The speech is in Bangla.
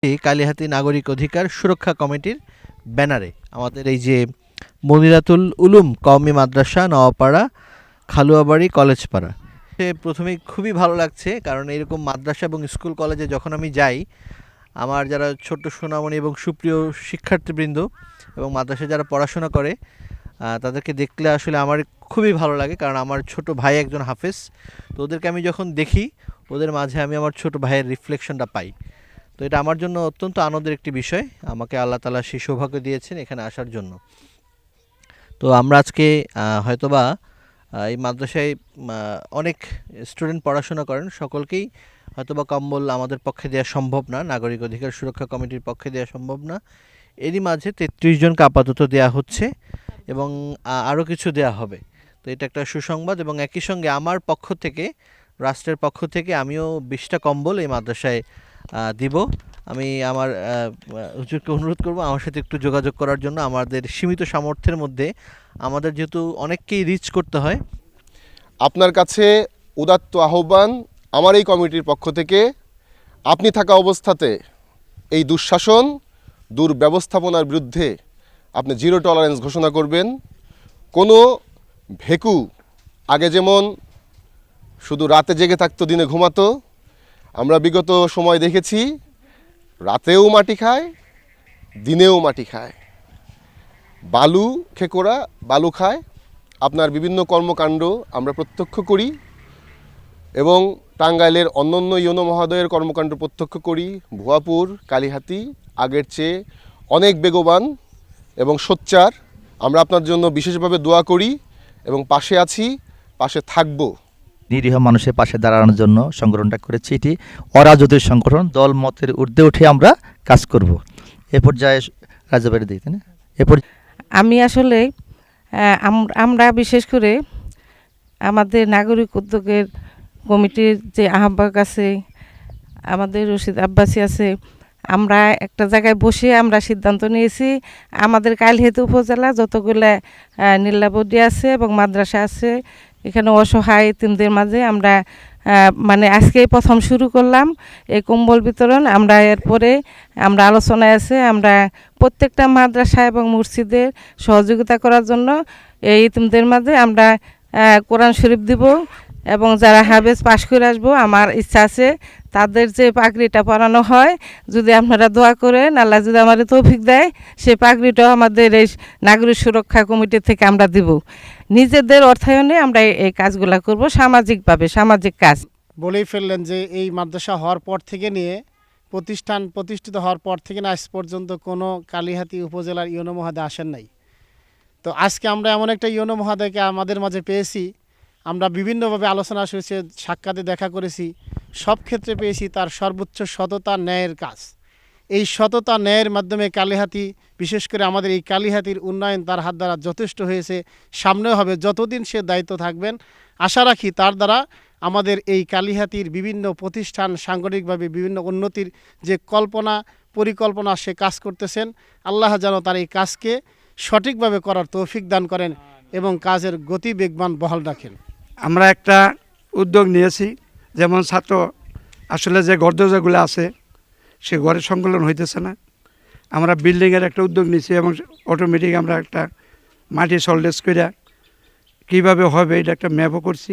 এই কালিহাতী নাগরিক অধিকার সুরক্ষা কমিটির ব্যানারে আমাদের এই যে মনিরাতুল উলুম কওমি মাদ্রাসা নওয়াপাড়া খালুয়াবাড়ি কলেজপাড়া প্রথমেই খুবই ভালো লাগছে, কারণ এরকম মাদ্রাসা এবং স্কুল কলেজে যখন আমি যাই, আমার যারা ছোট্ট সোনামণি এবং সুপ্রিয় শিক্ষার্থীবৃন্দ এবং মাদ্রাসায় যারা পড়াশোনা করে তাদেরকে দেখলে আসলে আমার খুবই ভালো লাগে, কারণ আমার ছোট ভাই একজন হাফেজ। তো ওদেরকে আমি যখন দেখি, ওদের মাঝে আমি আমার ছোট ভাইয়ের রিফ্লেকশনটা পাই। তো এটা আমার জন্য অত্যন্ত আনন্দের একটি বিষয়। আমাকে আল্লাহ তাআলা সেই সৌভাগ্য দিয়েছেন এখানে আসার জন্য। তো আমরা আজকে হয়তোবা এই মাদ্রাসায় অনেক স্টুডেন্ট পড়াশোনা করেন, সকলকেই হয়তোবা কম্বল আমাদের পক্ষে দেওয়া সম্ভব না, নাগরিক অধিকার সুরক্ষা কমিটির পক্ষে দেওয়া সম্ভব না। এরই মাঝে ৩৩ জনকে আপাতত দেওয়া হচ্ছে এবং আরও কিছু দেওয়া হবে। তো এটা একটা সুসংবাদ, এবং একই সঙ্গে আমার পক্ষ থেকে, রাষ্ট্রের পক্ষ থেকে আমিও ২০টা কম্বল এই মাদ্রাসায় দিব। আমি আমার হুজুরকে অনুরোধ করব আমার সাথে একটু যোগাযোগ করার জন্য। আমাদের সীমিত সামর্থ্যের মধ্যে আমাদের যেহেতু অনেককেই রিচ করতে হয়। আপনার কাছে উদাত্ত আহ্বান আমার এই কমিটির পক্ষ থেকে, আপনি থাকা অবস্থাতে এই দুঃশাসন দুর্ব্যবস্থাপনার বিরুদ্ধে আপনি জিরো টলারেন্স ঘোষণা করবেন। কোনো ভেকু আগে যেমন শুধু রাতে জেগে থাকতো, দিনে ঘুমাতো, আমরা বিগত সময় দেখেছি রাতেও মাটি খায়, দিনেও মাটি খায়, বালু খেকোরা বালু খায়। আপনার বিভিন্ন কর্মকাণ্ড আমরা প্রত্যক্ষ করি এবং টাঙ্গাইলের অন্যান্য ইউনো মহোদয়ের কর্মকাণ্ড প্রত্যক্ষ করি। ভুয়াপুর, কালিহাতী আগের চেয়ে অনেক বেগবান এবং সোচ্চার। আমরা আপনার জন্য বিশেষভাবে দোয়া করি এবং পাশে আছি, পাশে থাকব। নিরীহ মানুষের পাশে দাঁড়ানোর জন্য সংগঠনটা করেছি। এটি অরাজনৈতিক সংগঠন, দল মতের ঊর্ধ্বে উঠে আমরা কাজ করব। এ পর্যায়ে রাজাবাড়ি দিতে না আমি আসলে আমরা বিশেষ করে আমাদের নাগরিক উদ্যোগের কমিটির যে আহ্বায়ক আছে, আমাদের রশিদ আব্বাসী আছে, আমরা একটা জায়গায় বসে আমরা সিদ্ধান্ত নিয়েছি আমাদের কালিহাতী উপজেলা যতগুলো নীলাবডি আছে এবং মাদ্রাসা আছে, এখানে অসহায় এতিমদের মাঝে আমরা মানে আজকেই প্রথম শুরু করলাম এই কম্বল বিতরণ। আমরা এরপরে আমরা আলোচনায় আছে আমরা প্রত্যেকটা মাদ্রাসা এবং মসজিদের সহযোগিতা করার জন্য এই এতিমদের মাঝে আমরা কোরআন শরীফ দিব, এবং যারা হাফেজ পাশ করে আসবো আমার ইচ্ছা আছে তাদের যে পাগড়িটা পরানো হয়, যদি আপনারা দোয়া করেন, আল্লাহ যদি আমাদের তৌফিক দেয়, সেই পাগড়িটাও আমাদের এই নাগরিক সুরক্ষা কমিটি থেকে আমরা দিব। নিজেদের অর্থায়নে আমরা এই কাজগুলো করব, সামাজিকভাবে সামাজিক কাজ। বলেই ফেললেন যে এই মাদ্রাসা হওয়ার পর থেকে নিয়ে প্রতিষ্ঠিত হওয়ার পর থেকে না আজ পর্যন্ত কোনো কালিহাতী উপজেলার ইউনো মহোদয় আসেন নাই। তো আজকে আমরা এমন একটা ইউনো মহোদয়কে আমাদের মাঝে পেয়েছি। আমরা বিভিন্নভাবে আলোচনা শুনেছি, সাক্ষাতে দেখা করেছি, সব ক্ষেত্রে পেয়েছি তার সর্বোচ্চ সততা ন্যায়ের কাজ। এই সততা ন্যায়ের মাধ্যমে কালিহাতী, বিশেষ করে আমাদের এই কালিহাতীর উন্নয়ন তার হাত দ্বারা যথেষ্ট হয়েছে, সামনেও হবে। যতদিন সে দায়িত্ব থাকবেন আশা রাখি তার দ্বারা আমাদের এই কালিহাতীর বিভিন্ন প্রতিষ্ঠান সাংগঠনিকভাবে বিভিন্ন উন্নতির যে পরিকল্পনা সে কাজ করতেছেন, আল্লাহ যেন তার এই কাজকে সঠিকভাবে করার তৌফিক দান করেন এবং কাজের গতি বেগবান বহাল রাখেন। আমরা একটা উদ্যোগ নিয়েছি, যেমন ছাত্র আসলে যে গড়দরজাগুলো আছে সে ঘরের সংকলন হইতেছে না, আমরা বিল্ডিংয়ের একটা উদ্যোগ নিয়েছি এবং অটোমেটিক আমরা একটা মাটি সলডেস করে কীভাবে হবে এটা একটা ম্যাপও করছি।